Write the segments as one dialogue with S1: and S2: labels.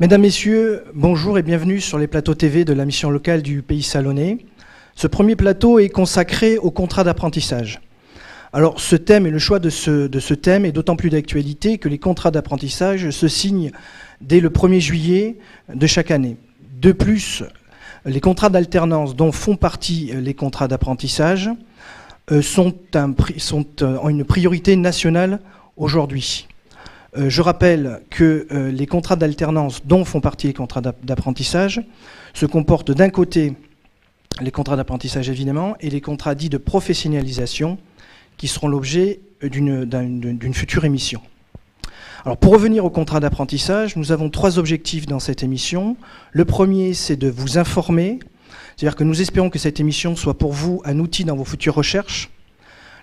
S1: Mesdames, Messieurs, bonjour et bienvenue sur les plateaux TV de la mission locale du Pays Salonnais. Ce premier plateau est consacré au contrat d'apprentissage. Alors ce thème et le choix de ce thème est d'autant plus d'actualité que les contrats d'apprentissage se signent dès le 1er juillet de chaque année. De plus, les contrats d'alternance dont font partie les contrats d'apprentissage ont une priorité nationale aujourd'hui. Je rappelle que les contrats d'alternance dont font partie les contrats d'apprentissage se comportent d'un côté les contrats d'apprentissage évidemment et les contrats dits de professionnalisation qui seront l'objet d'une future émission. Alors pour revenir aux contrats d'apprentissage, nous avons 3 objectifs dans cette émission. Le premier, c'est de vous informer, c'est-à-dire que nous espérons que cette émission soit pour vous un outil dans vos futures recherches.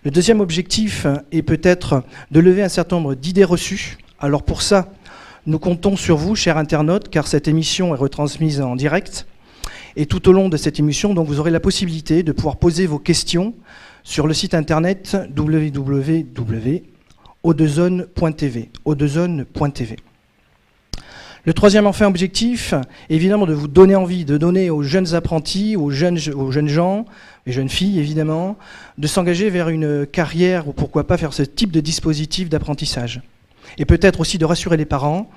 S1: Le deuxième objectif est peut-être de lever un certain nombre d'idées reçues. Alors pour ça, nous comptons sur vous, chers internautes, car cette émission est retransmise en direct. Et tout au long de cette émission, donc, vous aurez la possibilité de pouvoir poser vos questions sur le site internet www.o2zone.tv. Le troisième enfin objectif, évidemment, de vous donner envie, de donner aux jeunes apprentis, aux jeunes gens, les jeunes filles évidemment, de s'engager vers une carrière ou pourquoi pas faire ce type de dispositif d'apprentissage. Et peut-être aussi de rassurer les parents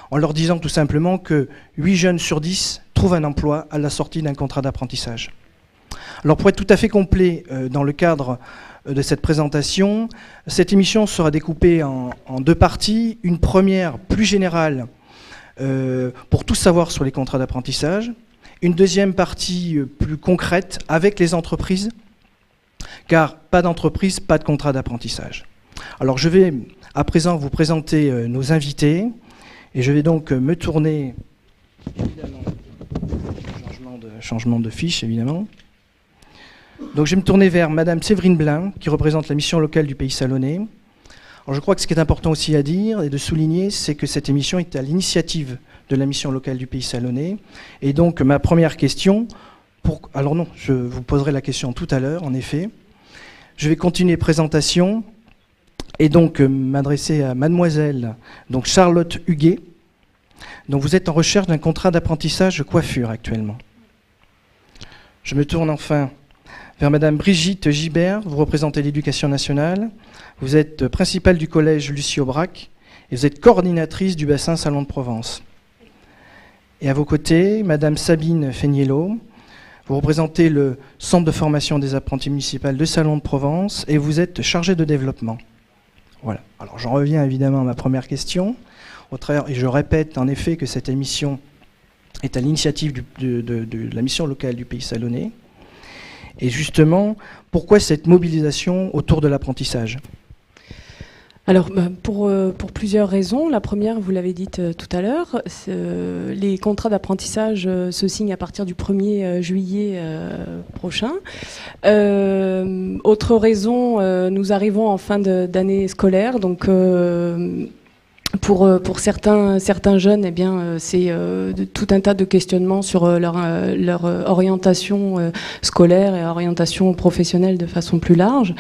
S1: en leur disant tout simplement que 8 jeunes sur 10 trouvent un emploi à la sortie d'un contrat d'apprentissage. Alors pour être tout à fait complet dans le cadre de cette présentation, cette émission sera découpée en 2 parties. Une première plus générale pour tout savoir sur les contrats d'apprentissage. Une deuxième partie plus concrète avec les entreprises, car pas d'entreprise, pas de contrat d'apprentissage. Alors je vais à présent vous présenter nos invités, et je vais donc me tourner, évidemment, changement de fiche évidemment. Donc je vais me tourner vers Madame Séverine Blin, qui représente la mission locale du Pays Salonnais. Alors je crois que ce qui est important aussi à dire et de souligner, c'est que cette émission est à l'initiative de la mission locale du Pays Salonnais. Et donc ma première question, alors non, je vous poserai la question tout à l'heure, en effet. Je vais continuer présentation et donc m'adresser à mademoiselle donc Charlotte Huguet. Donc vous êtes en recherche d'un contrat d'apprentissage coiffure actuellement. Je me tourne enfin vers Madame Brigitte Gibert, vous représentez l'Éducation nationale. Vous êtes principale du collège Lucie Aubrac et vous êtes coordinatrice du bassin Salon de Provence. Et à vos côtés, Madame Sabine Feigniello, vous représentez le centre de formation des apprentis municipaux de Salon de Provence et vous êtes chargée de développement. Voilà. Alors j'en reviens évidemment à ma première question. Et je répète en effet que cette émission est à l'initiative de la mission locale du Pays Salonnais. Et justement, pourquoi cette mobilisation autour de l'apprentissage ?
S2: Alors, pour plusieurs raisons. La première, vous l'avez dit tout à l'heure, les contrats d'apprentissage se signent à partir du 1er juillet prochain. Autre raison, nous arrivons en fin d'année scolaire, donc pour certains jeunes, eh bien, c'est tout un tas de questionnements sur leur orientation scolaire et orientation professionnelle de façon plus large.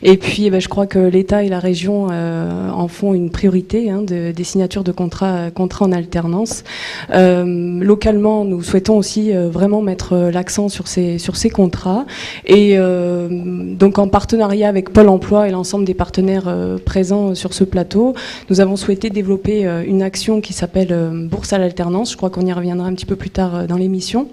S2: Et puis, je crois que l'État et la région en font une priorité des signatures de contrats en alternance. Localement, nous souhaitons aussi vraiment mettre l'accent sur ces contrats. Et donc, en partenariat avec Pôle emploi et l'ensemble des partenaires présents sur ce plateau, nous avons souhaité développer une action qui s'appelle Bourse à l'alternance. Je crois qu'on y reviendra un petit peu plus tard dans l'émission.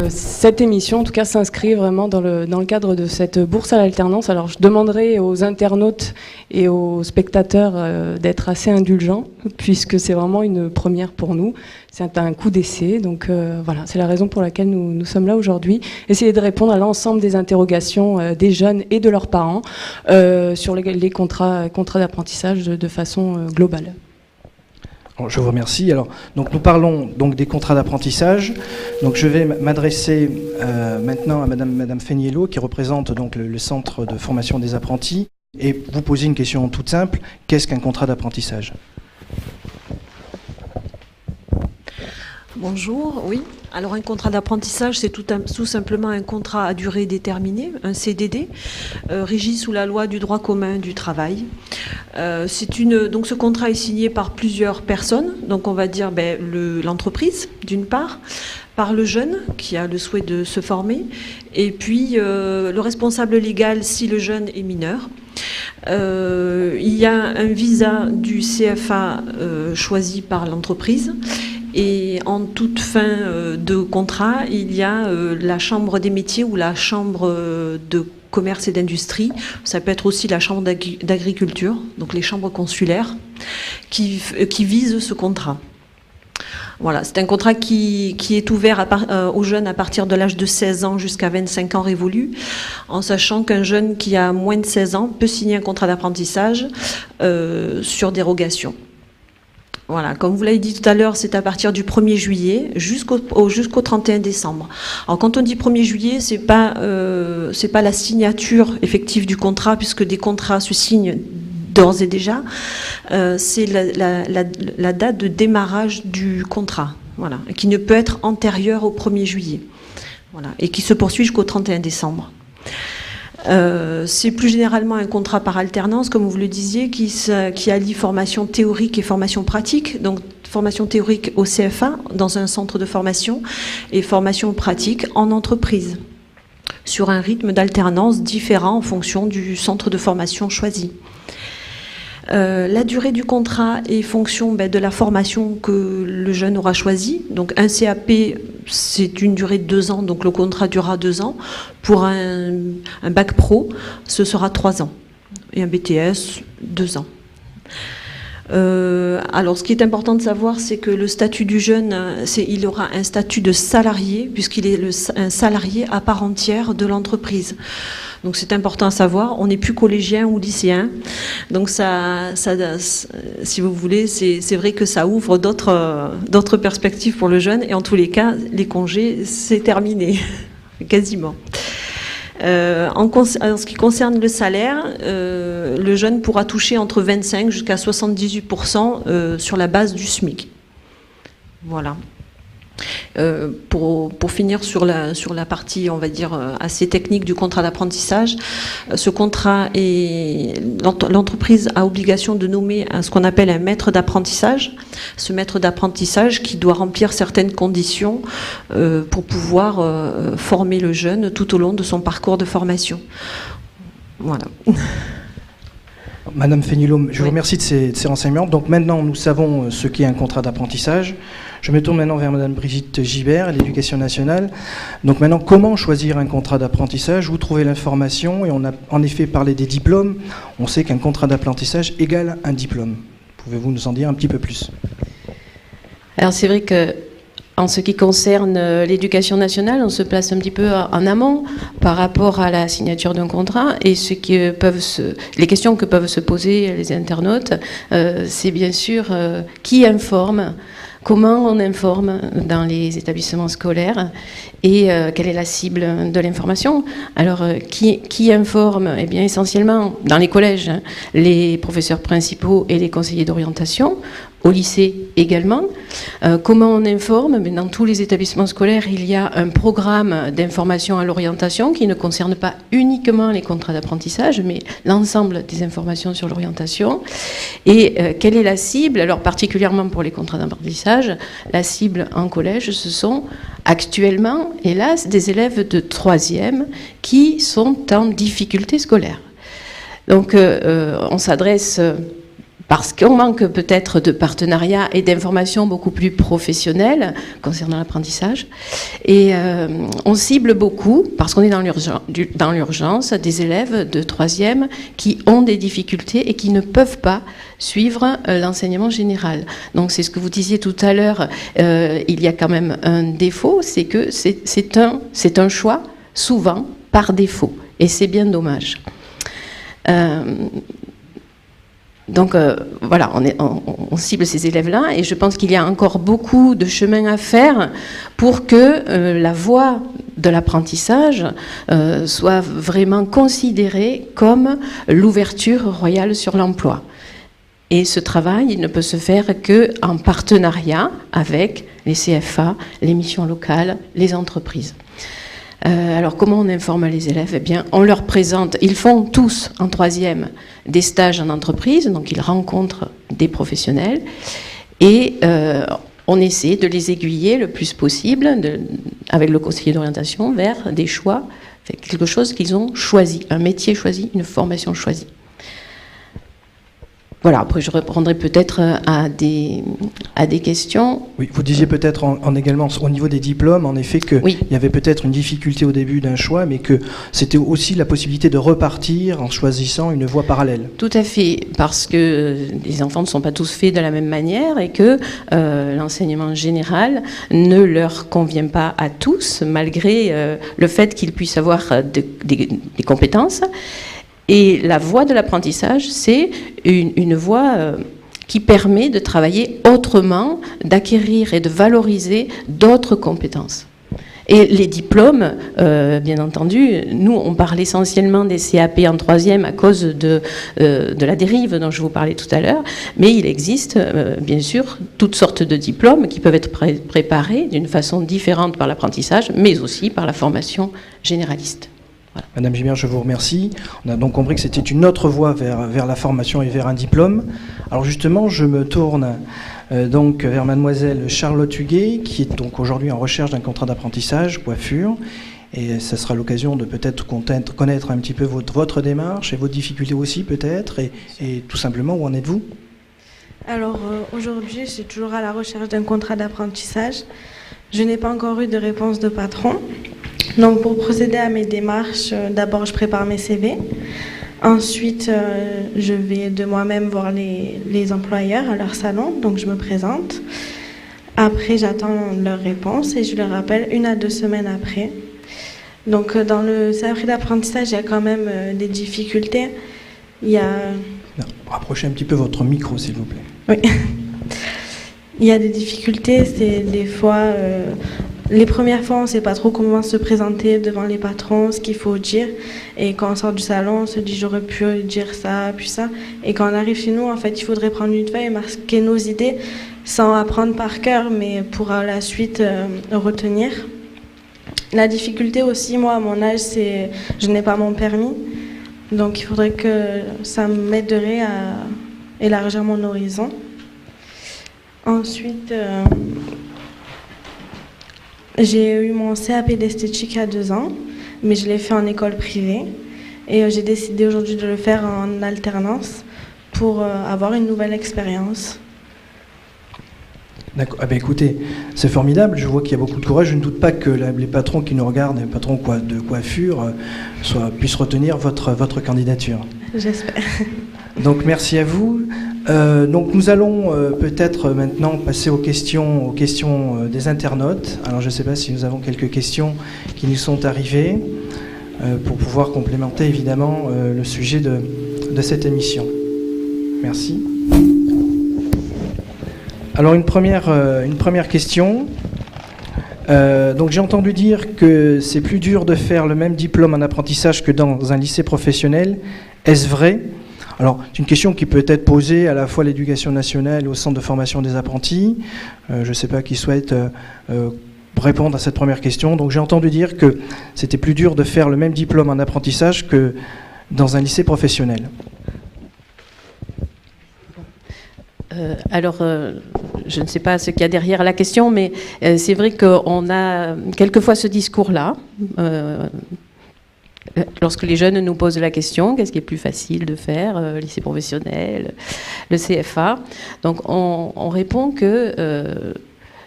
S2: Cette émission, en tout cas, s'inscrit vraiment dans le cadre de cette bourse à l'alternance. Alors, je demanderai aux internautes et aux spectateurs d'être assez indulgents, puisque c'est vraiment une première pour nous. C'est un coup d'essai, donc voilà, c'est la raison pour laquelle nous sommes là aujourd'hui. Essayer de répondre à l'ensemble des interrogations des jeunes et de leurs parents sur les contrats d'apprentissage de façon globale.
S1: Je vous remercie. Alors, donc nous parlons donc des contrats d'apprentissage. Donc je vais m'adresser maintenant à Madame Feigniello, qui représente donc le centre de formation des apprentis, et vous poser une question toute simple. Qu'est-ce qu'un contrat d'apprentissage ?
S3: Bonjour, oui. Alors un contrat d'apprentissage, c'est tout simplement un contrat à durée déterminée, un CDD, régi sous la loi du droit commun du travail. Donc ce contrat est signé par plusieurs personnes, donc on va dire l'entreprise d'une part, par le jeune qui a le souhait de se former, et puis le responsable légal si le jeune est mineur. Il y a un visa du CFA choisi par l'entreprise. Et en toute fin de contrat, il y a la chambre des métiers ou la chambre de commerce et d'industrie. Ça peut être aussi la chambre d'agriculture, donc les chambres consulaires, qui visent ce contrat. Voilà, c'est un contrat qui est ouvert aux jeunes à partir de l'âge de 16 ans jusqu'à 25 ans révolus, en sachant qu'un jeune qui a moins de 16 ans peut signer un contrat d'apprentissage sur dérogation. Voilà, comme vous l'avez dit tout à l'heure, c'est à partir du 1er juillet jusqu'au 31 décembre. Alors quand on dit 1er juillet, c'est pas la signature effective du contrat, puisque des contrats se signent d'ores et déjà. C'est la date de démarrage du contrat, voilà, qui ne peut être antérieure au 1er juillet. Voilà, et qui se poursuit jusqu'au 31 décembre. C'est plus généralement un contrat par alternance, comme vous le disiez, qui allie formation théorique et formation pratique. Donc formation théorique au CFA, dans un centre de formation, et formation pratique en entreprise, sur un rythme d'alternance différent en fonction du centre de formation choisi. La durée du contrat est fonction de la formation que le jeune aura choisie. Donc un CAP, c'est une durée de 2 ans, donc le contrat durera 2 ans. Pour un bac pro, ce sera 3 ans. Et un BTS, 2 ans. Alors ce qui est important de savoir, c'est que le statut du jeune, il aura un statut de salarié, puisqu'il est un salarié à part entière de l'entreprise. Donc c'est important à savoir, on n'est plus collégien ou lycéen. Donc ça, si vous voulez, c'est vrai que ça ouvre d'autres perspectives pour le jeune. Et en tous les cas, les congés, c'est terminé, quasiment. En ce qui concerne le salaire, le jeune pourra toucher entre 25 jusqu'à 78% sur la base du SMIC. Voilà. Pour finir sur la partie, on va dire, assez technique du contrat d'apprentissage, ce contrat l'entreprise a obligation de nommer ce qu'on appelle un maître d'apprentissage. Ce maître d'apprentissage qui doit remplir certaines conditions pour pouvoir former le jeune tout au long de son parcours de formation. Voilà.
S1: Madame Fénilhomme, je vous remercie de ces renseignements. Donc maintenant, nous savons ce qu'est un contrat d'apprentissage. Je me tourne maintenant vers Madame Brigitte Gibert, l'Éducation nationale. Donc maintenant, comment choisir un contrat d'apprentissage? Où trouver l'information? Et on a en effet parlé des diplômes. On sait qu'un contrat d'apprentissage égale un diplôme. Pouvez-vous nous en dire un petit peu plus?
S4: Alors c'est vrai que en ce qui concerne l'éducation nationale, on se place un petit peu en amont par rapport à la signature d'un contrat, et les questions que peuvent se poser les internautes, c'est bien sûr qui informe, comment on informe dans les établissements scolaires, et quelle est la cible de l'information. Alors qui informe? Eh bien essentiellement dans les collèges, les professeurs principaux et les conseillers d'orientation. Au lycée également. Comment on informe? Dans tous les établissements scolaires, il y a un programme d'information à l'orientation qui ne concerne pas uniquement les contrats d'apprentissage, mais l'ensemble des informations sur l'orientation. Et quelle est la cible? Alors particulièrement pour les contrats d'apprentissage, la cible en collège, ce sont actuellement, hélas, des élèves de 3e qui sont en difficulté scolaire. Donc on s'adresse... parce qu'on manque peut-être de partenariats et d'informations beaucoup plus professionnelles concernant l'apprentissage. Et on cible beaucoup, parce qu'on est dans l'urgence, des élèves de 3e qui ont des difficultés et qui ne peuvent pas suivre l'enseignement général. Donc c'est ce que vous disiez tout à l'heure, il y a quand même un défaut, c'est que c'est un choix, souvent, par défaut. Et c'est bien dommage. Donc voilà, on cible ces élèves-là, et je pense qu'il y a encore beaucoup de chemin à faire pour que la voie de l'apprentissage soit vraiment considérée comme l'ouverture royale sur l'emploi. Et ce travail, il ne peut se faire qu'en partenariat avec les CFA, les missions locales, les entreprises. Alors, comment on informe les élèves? Eh bien, on leur présente, ils font tous en troisième des stages en entreprise, donc ils rencontrent des professionnels, et on essaie de les aiguiller le plus possible, avec le conseiller d'orientation, vers des choix, quelque chose qu'ils ont choisi, un métier choisi, une formation choisie. Voilà, après je répondrai peut-être à des questions.
S1: Oui, vous disiez peut-être également au niveau des diplômes, en effet, qu'il y avait peut-être une difficulté au début d'un choix, mais que c'était aussi la possibilité de repartir en choisissant une voie parallèle.
S4: Tout à fait, parce que les enfants ne sont pas tous faits de la même manière et que l'enseignement général ne leur convient pas à tous, malgré le fait qu'ils puissent avoir des compétences. Et la voie de l'apprentissage, c'est une voie qui permet de travailler autrement, d'acquérir et de valoriser d'autres compétences. Et les diplômes, bien entendu, nous, on parle essentiellement des CAP en troisième à cause de la dérive dont je vous parlais tout à l'heure, mais il existe, bien sûr, toutes sortes de diplômes qui peuvent être préparés d'une façon différente par l'apprentissage, mais aussi par la formation généraliste. Voilà.
S1: Madame Gibert, je vous remercie. On a donc compris que c'était une autre voie vers la formation et vers un diplôme. Alors justement, je me tourne donc vers mademoiselle Charlotte Huguet, qui est donc aujourd'hui en recherche d'un contrat d'apprentissage, coiffure. Et ça sera l'occasion de peut-être connaître un petit peu votre démarche et vos difficultés aussi peut-être, et tout simplement, où en êtes-vous?
S5: Alors aujourd'hui, je suis toujours à la recherche d'un contrat d'apprentissage. Je n'ai pas encore eu de réponse de patron. Donc pour procéder à mes démarches, d'abord je prépare mes CV. Ensuite, je vais de moi-même voir les employeurs à leur salon, donc je me présente. Après, j'attends leur réponse et je leur rappelle 1 à 2 semaines après. Donc dans le CAP d'apprentissage, il y a quand même des difficultés.
S1: Rapprochez un petit peu votre micro, s'il vous plaît.
S5: Oui. Il y a des difficultés, c'est des fois... Les premières fois, on ne sait pas trop comment se présenter devant les patrons, ce qu'il faut dire. Et quand on sort du salon, on se dit j'aurais pu dire ça, puis ça. Et quand on arrive chez nous, en fait, il faudrait prendre une feuille et marquer nos idées sans apprendre par cœur, mais pour la suite retenir. La difficulté aussi, moi, à mon âge, c'est je n'ai pas mon permis. Donc il faudrait que ça m'aiderait à élargir mon horizon. Ensuite... j'ai eu mon CAP d'esthétique à 2 ans, mais je l'ai fait en école privée. Et j'ai décidé aujourd'hui de le faire en alternance pour avoir une nouvelle expérience.
S1: D'accord. Ah ben écoutez, c'est formidable. Je vois qu'il y a beaucoup de courage. Je ne doute pas que les patrons qui nous regardent, les patrons de coiffure, puissent retenir votre candidature.
S5: J'espère.
S1: Donc merci à vous. Donc nous allons peut-être maintenant passer aux questions des internautes. Alors je ne sais pas si nous avons quelques questions qui nous sont arrivées pour pouvoir complémenter évidemment le sujet de cette émission. Merci. Alors une première question. Donc j'ai entendu dire que c'est plus dur de faire le même diplôme en apprentissage que dans un lycée professionnel. Est-ce vrai ? Alors, c'est une question qui peut être posée à la fois à l'Éducation nationale et au Centre de formation des apprentis. Je ne sais pas qui souhaite répondre à cette première question. Donc, j'ai entendu dire que c'était plus dur de faire le même diplôme en apprentissage que dans un lycée professionnel.
S4: Alors, je ne sais pas ce qu'il y a derrière la question, mais c'est vrai qu'on a quelquefois ce discours-là. Lorsque les jeunes nous posent la question, qu'est-ce qui est plus facile de faire, lycée professionnel, le CFA? Donc on répond que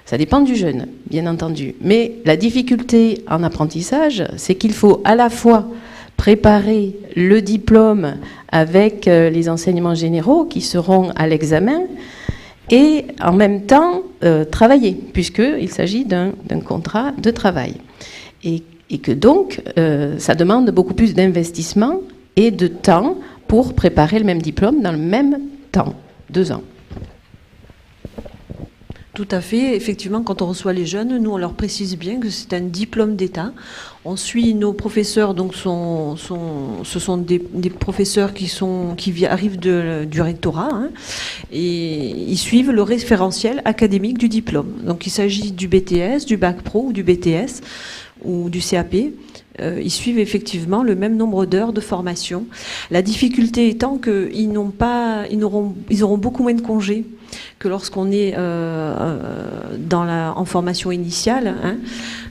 S4: ça dépend du jeune, bien entendu. Mais la difficulté en apprentissage, c'est qu'il faut à la fois préparer le diplôme avec les enseignements généraux qui seront à l'examen et en même temps travailler, puisqu'il s'agit d'un contrat de travail. Et que donc, ça demande beaucoup plus d'investissement et de temps pour préparer le même diplôme dans le même temps, 2 ans.
S3: Tout à fait. Effectivement, quand on reçoit les jeunes, nous, on leur précise bien que c'est un diplôme d'État. On suit nos professeurs, donc ce sont des professeurs qui arrivent du rectorat, hein, et ils suivent le référentiel académique du diplôme. Donc il s'agit du BTS, du Bac Pro ou du BTS ou du CAP. Ils suivent effectivement le même nombre d'heures de formation. La difficulté étant qu'ils auront beaucoup moins de congés que lorsqu'on est en formation initiale, hein.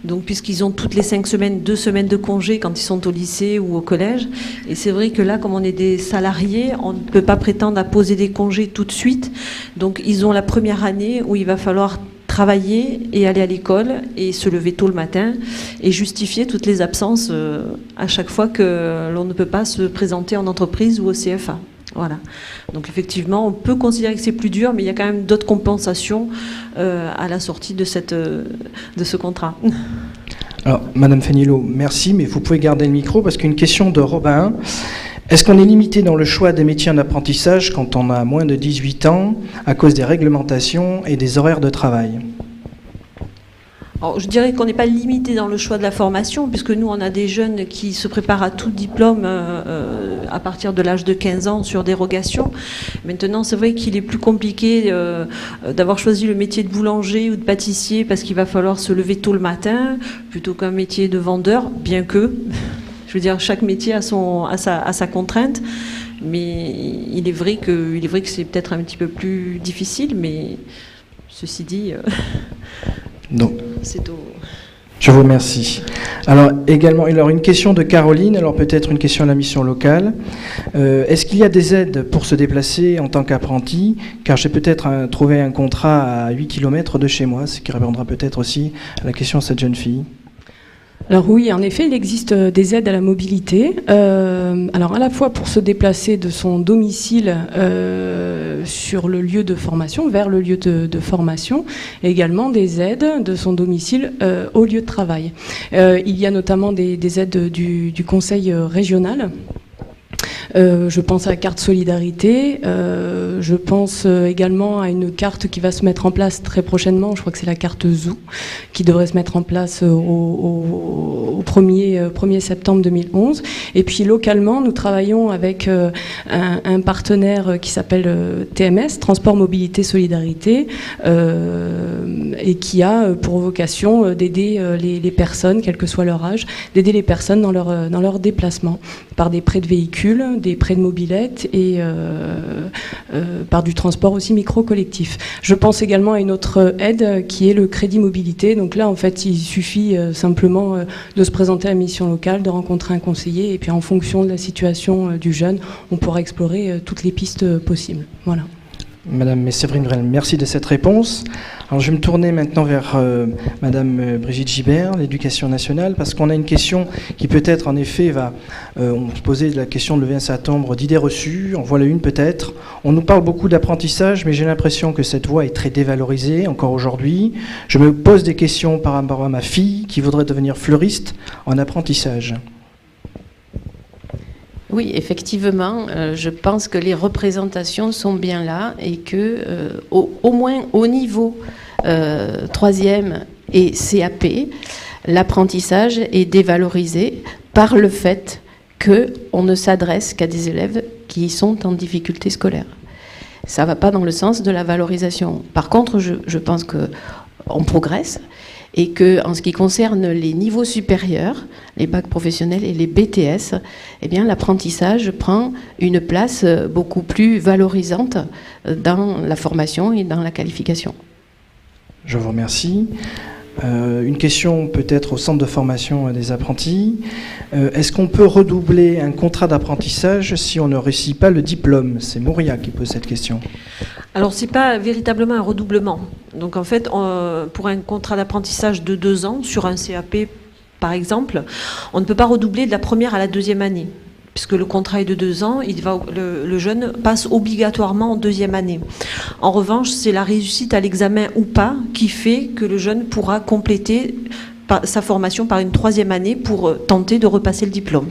S3: Donc puisqu'ils ont toutes les 5 semaines, 2 semaines de congés quand ils sont au lycée ou au collège. Et c'est vrai que là, comme on est des salariés, on ne peut pas prétendre à poser des congés tout de suite. Donc ils ont la première année où il va falloir travailler et aller à l'école et se lever tôt le matin et justifier toutes les absences à chaque fois que l'on ne peut pas se présenter en entreprise ou au CFA. Voilà. Donc effectivement, on peut considérer que c'est plus dur, mais il y a quand même d'autres compensations à la sortie de ce contrat.
S1: Alors, Madame Fanillo, merci, mais vous pouvez garder le micro parce qu'une question de Robin. Est-ce qu'on est limité dans le choix des métiers en apprentissage quand on a moins de 18 ans à cause des réglementations et des horaires de travail ?
S3: Alors, je dirais qu'on n'est pas limité dans le choix de la formation, puisque nous, on a des jeunes qui se préparent à tout diplôme à partir de l'âge de 15 ans sur dérogation. Maintenant, c'est vrai qu'il est plus compliqué d'avoir choisi le métier de boulanger ou de pâtissier parce qu'il va falloir se lever tôt le matin, plutôt qu'un métier de vendeur, bien que, je veux dire, chaque métier a sa contrainte. Mais il est vrai que c'est peut-être un petit peu plus difficile, mais ceci dit...
S1: Donc, je vous remercie. Alors également, il y aura une question de Caroline, alors peut-être une question à la mission locale. Est-ce qu'il y a des aides pour se déplacer en tant qu'apprenti ? Car j'ai peut-être trouvé un contrat à 8 km de chez moi, ce qui répondra peut-être aussi à la question de cette jeune fille.
S2: Alors oui, en effet, il existe des aides à la mobilité. Alors à la fois pour se déplacer de son domicile sur le lieu de formation, vers le lieu de formation, et également des aides de son domicile au lieu de travail. Il y a notamment des aides du conseil régional. Je pense à la carte solidarité, je pense également à une carte qui va se mettre en place très prochainement, je crois que c'est la carte Zou, qui devrait se mettre en place au 1er septembre 2011. Et puis localement, nous travaillons avec un partenaire qui s'appelle TMS, Transport Mobilité Solidarité, et qui a pour vocation d'aider les personnes, quel que soit leur âge, d'aider les personnes dans leur déplacement, par des prêts de véhicules, des prêts de mobilette et par du transport aussi micro-collectif. Je pense également à une autre aide qui est le crédit mobilité. Donc là, en fait, il suffit simplement de se présenter à la mission locale, de rencontrer un conseiller et puis en fonction de la situation du jeune, on pourra explorer toutes les pistes possibles. Voilà.
S1: Madame Séverine Brel, merci de cette réponse. Alors je vais me tourner maintenant vers Madame Brigitte Gibert, l'Éducation nationale, parce qu'on a une question qui peut-être en effet va... on se posait la question de lever un certain nombre d'idées reçues, en voilà une peut-être. On nous parle beaucoup d'apprentissage, mais j'ai l'impression que cette voie est très dévalorisée encore aujourd'hui. Je me pose des questions par rapport à ma fille qui voudrait devenir fleuriste en apprentissage.
S4: Oui, effectivement, je pense que les représentations sont bien là et que, au moins au niveau 3e et CAP, l'apprentissage est dévalorisé par le fait qu'on ne s'adresse qu'à des élèves qui sont en difficulté scolaire. Ça ne va pas dans le sens de la valorisation. Par contre, je pense qu'on progresse. Et qu'en ce qui concerne les niveaux supérieurs, les bacs professionnels et les BTS, eh bien, l'apprentissage prend une place beaucoup plus valorisante dans la formation et dans la qualification.
S1: Je vous remercie. Une question peut-être au centre de formation des apprentis. Est-ce qu'on peut redoubler un contrat d'apprentissage si on ne réussit pas le diplôme ? C'est Mouria qui pose cette question.
S3: Alors, ce n'est pas véritablement un redoublement. Donc, en fait, pour un contrat d'apprentissage de 2 ans, sur un CAP, par exemple, on ne peut pas redoubler de la première à la 2e année. Puisque le contrat est de 2 ans, le jeune passe obligatoirement en 2e année. En revanche, c'est la réussite à l'examen ou pas qui fait que le jeune pourra compléter sa formation par une 3e année pour tenter de repasser le diplôme.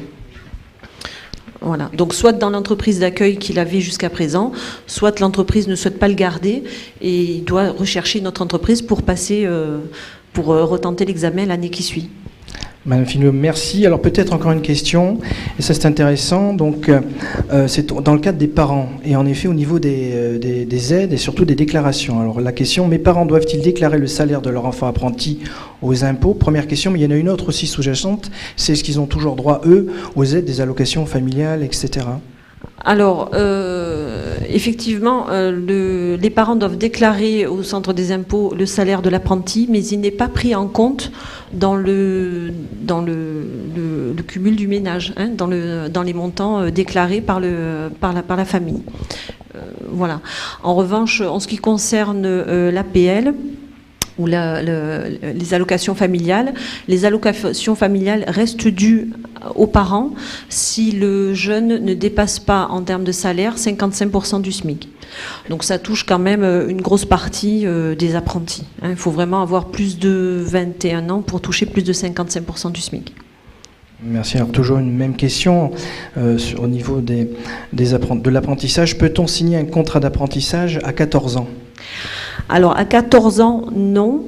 S3: Voilà. Donc soit dans l'entreprise d'accueil qu'il avait jusqu'à présent, soit l'entreprise ne souhaite pas le garder et il doit rechercher une autre entreprise pour passer, pour retenter l'examen l'année qui suit.
S1: Madame Finot, merci. Alors peut-être encore une question, et ça c'est intéressant. Donc c'est dans le cadre des parents, et en effet au niveau des aides et surtout des déclarations. Alors la question, mes parents doivent-ils déclarer le salaire de leur enfant apprenti aux impôts? Première question, mais il y en a une autre aussi sous-jacente, c'est est-ce qu'ils ont toujours droit, eux, aux aides des allocations familiales, etc.
S3: Alors, effectivement, les parents doivent déclarer au centre des impôts le salaire de l'apprenti, mais il n'est pas pris en compte dans le cumul du ménage, hein, dans les montants déclarés par la famille. Voilà. En revanche, en ce qui concerne l'APL, ou les allocations familiales. Les allocations familiales restent dues aux parents si le jeune ne dépasse pas en termes de salaire 55% du SMIC. Donc ça touche quand même une grosse partie des apprentis. Il faut vraiment avoir plus de 21 ans pour toucher plus de 55% du SMIC.
S1: Merci. Alors toujours une même question au niveau de l'apprentissage. Peut-on signer un contrat d'apprentissage à 14 ans ?
S3: Alors, à 14 ans, non.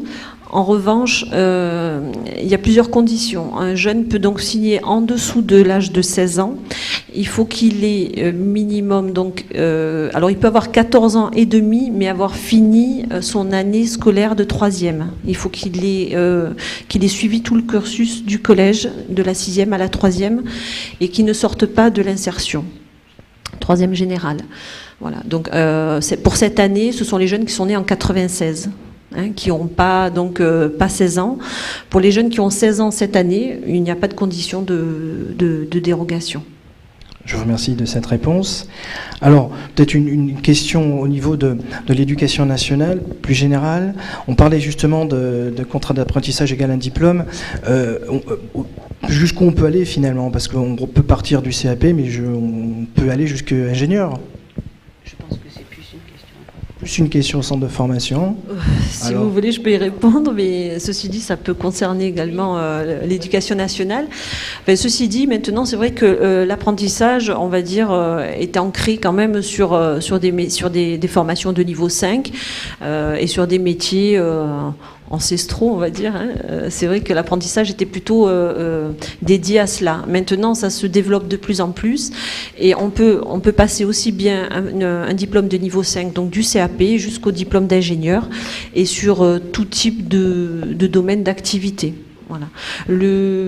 S3: En revanche, il y a plusieurs conditions. Un jeune peut donc signer en dessous de l'âge de 16 ans. Il faut qu'il ait minimum, alors il peut avoir 14 ans et demi, mais avoir fini son année scolaire de 3e. Il faut qu'il ait suivi tout le cursus du collège, de la 6e à la 3e, et qu'il ne sorte pas de l'insertion. 3e générale. Voilà. Donc, pour cette année, ce sont les jeunes qui sont nés en 96, qui n'ont pas 16 ans. Pour les jeunes qui ont 16 ans cette année, il n'y a pas de condition de dérogation.
S1: Je vous remercie de cette réponse. Alors, peut-être une question au niveau de l'éducation nationale, plus générale. On parlait justement de contrat d'apprentissage égal à un diplôme. Jusqu'où on peut aller finalement? Parce qu'on peut partir du CAP, mais on peut aller jusqu'à ingénieur.
S4: Je pense que c'est plus une question.
S1: Plus une question au centre de formation.
S3: Si vous voulez, je peux y répondre, mais ceci dit, ça peut concerner également l'éducation nationale. Enfin, ceci dit, maintenant, c'est vrai que l'apprentissage, on va dire, est ancré quand même sur des formations de niveau 5 et sur des métiers ancestraux, on va dire. C'est vrai que l'apprentissage était plutôt dédié à cela. Maintenant, ça se développe de plus en plus et on peut passer aussi bien un diplôme de niveau 5, donc du CAP, jusqu'au diplôme d'ingénieur et sur tout type de domaine d'activité. Voilà.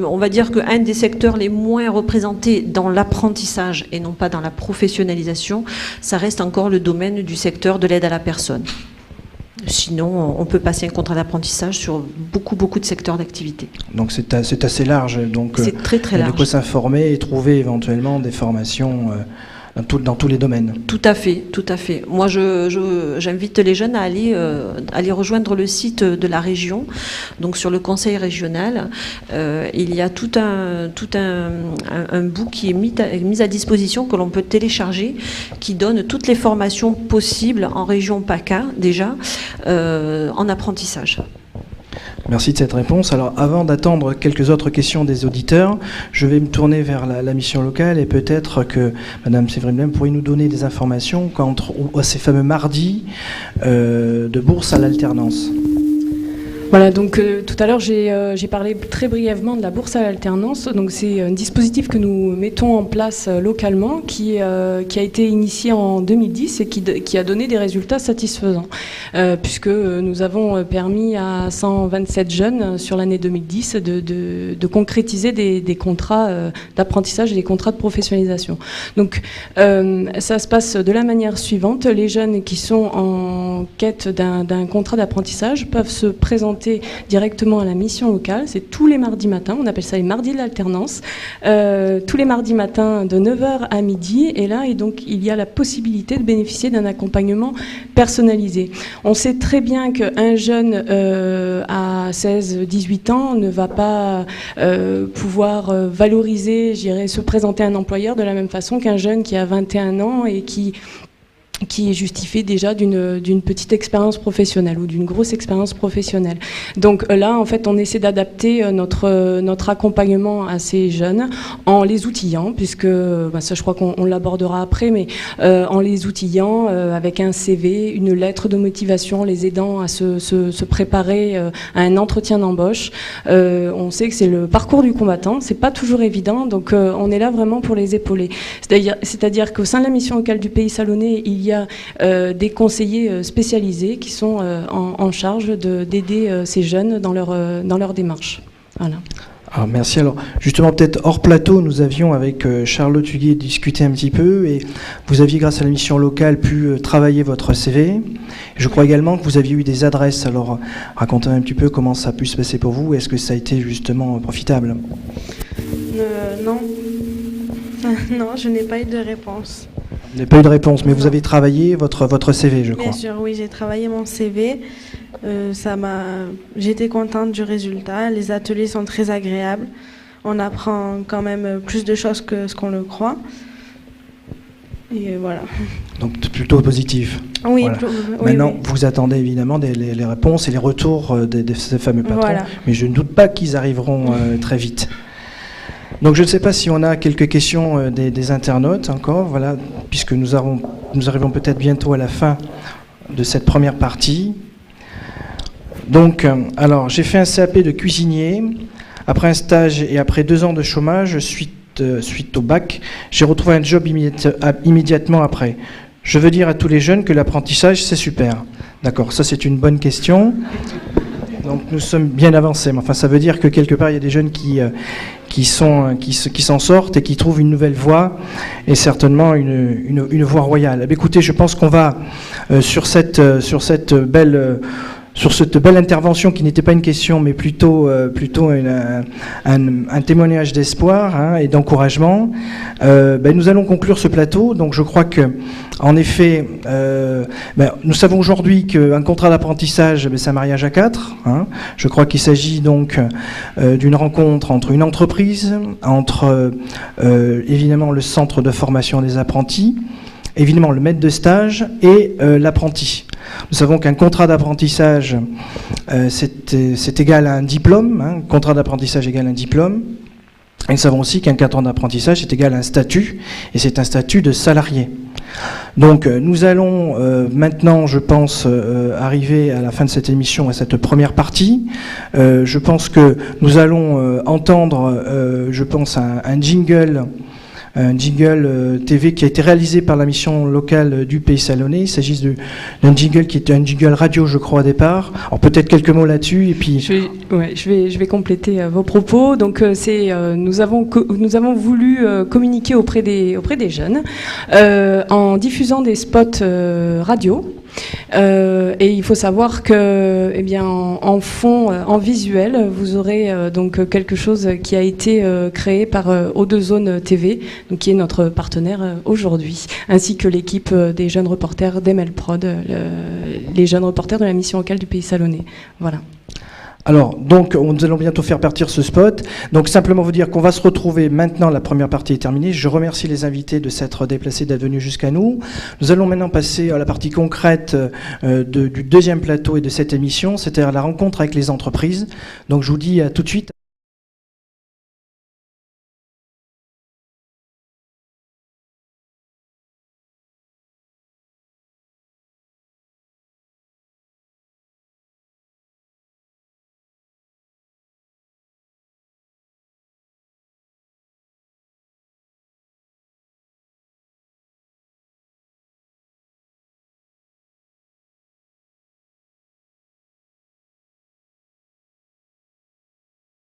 S3: On va dire qu'un des secteurs les moins représentés dans l'apprentissage et non pas dans la professionnalisation, ça reste encore le domaine du secteur de l'aide à la personne. Sinon, on peut passer un contrat d'apprentissage sur beaucoup de secteurs d'activité.
S1: Donc c'est assez large. Donc
S3: c'est très large.
S1: Il y a de quoi s'informer et trouver éventuellement des formations dans tous les domaines. Tout à fait.
S3: Moi, j'invite les jeunes à aller rejoindre le site de la région. Donc sur le conseil régional, il y a tout un book qui est mis à disposition que l'on peut télécharger, qui donne toutes les formations possibles en région PACA déjà en apprentissage.
S1: Merci de cette réponse. Alors, avant d'attendre quelques autres questions des auditeurs, je vais me tourner vers la mission locale et peut-être que Madame Séverine Blum pourrait nous donner des informations quant à ces fameux mardis de bourse à l'alternance.
S2: Voilà, donc tout à l'heure j'ai parlé très brièvement de la bourse à l'alternance. Donc c'est un dispositif que nous mettons en place localement qui a été initié en 2010 et qui a donné des résultats satisfaisants puisque nous avons permis à 127 jeunes sur l'année 2010 de concrétiser des contrats d'apprentissage et des contrats de professionnalisation. Donc ça se passe de la manière suivante. Les jeunes qui sont en quête d'un contrat d'apprentissage peuvent se présenter directement à la mission locale. C'est tous les mardis matins, on appelle ça les mardis de l'alternance, tous les mardis matins de 9h à midi, et là, donc, il y a la possibilité de bénéficier d'un accompagnement personnalisé. On sait très bien qu'un jeune à 16-18 ans ne va pas pouvoir valoriser, je dirais, se présenter à un employeur de la même façon qu'un jeune qui a 21 ans et qui qui est justifié déjà d'une petite expérience professionnelle ou d'une grosse expérience professionnelle. Donc là, en fait, on essaie d'adapter notre accompagnement à ces jeunes en les outillant, puisque, ça je crois qu'on l'abordera après, mais en les outillant avec un CV, une lettre de motivation, les aidant à se préparer à un entretien d'embauche. On sait que c'est le parcours du combattant, c'est pas toujours évident, donc on est là vraiment pour les épauler. C'est-à-dire qu'au sein de la mission locale du Pays Salonnais, il y a des conseillers spécialisés qui sont en charge d'aider ces jeunes dans leur démarche. Voilà.
S1: Alors, merci. Alors, justement, peut-être hors plateau, nous avions avec Charlotte Huguet discuté un petit peu et vous aviez, grâce à la mission locale, pu travailler votre CV. Je crois également que vous aviez eu des adresses. Alors, racontez un petit peu comment ça a pu se passer pour vous. Est-ce que ça a été justement profitable ?
S5: Non. Non, je n'ai pas eu de réponse.
S1: Vous n'avez pas eu de réponse, mais vous avez travaillé votre CV, je crois.
S5: Bien sûr, oui, j'ai travaillé mon CV. J'étais contente du résultat. Les ateliers sont très agréables. On apprend quand même plus de choses que ce qu'on le croit. Et voilà.
S1: Donc plutôt positif.
S5: Oui.
S1: Voilà.
S5: Oui,
S1: maintenant,
S5: oui.
S1: vous attendez évidemment les réponses et les retours de ces fameux patrons.
S5: Voilà.
S1: Mais je ne doute pas qu'ils arriveront très vite. Donc je ne sais pas si on a quelques questions des internautes encore, voilà, puisque nous arrivons peut-être bientôt à la fin de cette première partie. Donc, alors, j'ai fait un CAP de cuisinier. Après un stage et après 2 ans de chômage, suite au bac, j'ai retrouvé un job immédiatement après. Je veux dire à tous les jeunes que l'apprentissage, c'est super. D'accord, ça c'est une bonne question. Donc nous sommes bien avancés. Mais enfin, ça veut dire que quelque part, il y a des jeunes qui s'en sortent et qui trouvent une nouvelle voie, et certainement une voie royale. Écoutez, je pense qu'on va sur cette belle intervention qui n'était pas une question, mais plutôt un témoignage d'espoir et d'encouragement. Nous allons conclure ce plateau. Donc je crois que, en effet, nous savons aujourd'hui qu'un contrat d'apprentissage, c'est un mariage à 4. Je crois qu'il s'agit donc d'une rencontre entre une entreprise, entre évidemment le centre de formation des apprentis, évidemment le maître de stage et l'apprenti. Nous savons qu'un contrat d'apprentissage, c'est égal à un diplôme. Un contrat d'apprentissage égale un diplôme. Et nous savons aussi qu'un contrat d'apprentissage est égal à un statut, et c'est un statut de salarié. Donc nous allons maintenant, je pense, arriver à la fin de cette émission, à cette première partie. Je pense que nous allons entendre, je pense, un jingle TV qui a été réalisé par la mission locale du Pays Salonnais. Il s'agit d'un jingle qui était un jingle radio, je crois, au départ. Alors peut-être quelques mots là-dessus, et puis...
S2: Je vais compléter vos propos. Donc nous avons voulu communiquer auprès des jeunes en diffusant des spots radio. Et il faut savoir que, en fond, en visuel, vous aurez donc quelque chose qui a été créé par O2Zone TV, donc qui est notre partenaire aujourd'hui, ainsi que l'équipe des jeunes reporters d'MLProd, les jeunes reporters de la mission locale du Pays Salonnais. Voilà.
S1: Alors, donc, nous allons bientôt faire partir ce spot. Donc, simplement vous dire qu'on va se retrouver maintenant, la première partie est terminée. Je remercie les invités de s'être déplacés, d'être venus jusqu'à nous. Nous allons maintenant passer à la partie concrète du deuxième plateau et de cette émission, c'est-à-dire la rencontre avec les entreprises. Donc, je vous dis à tout de suite.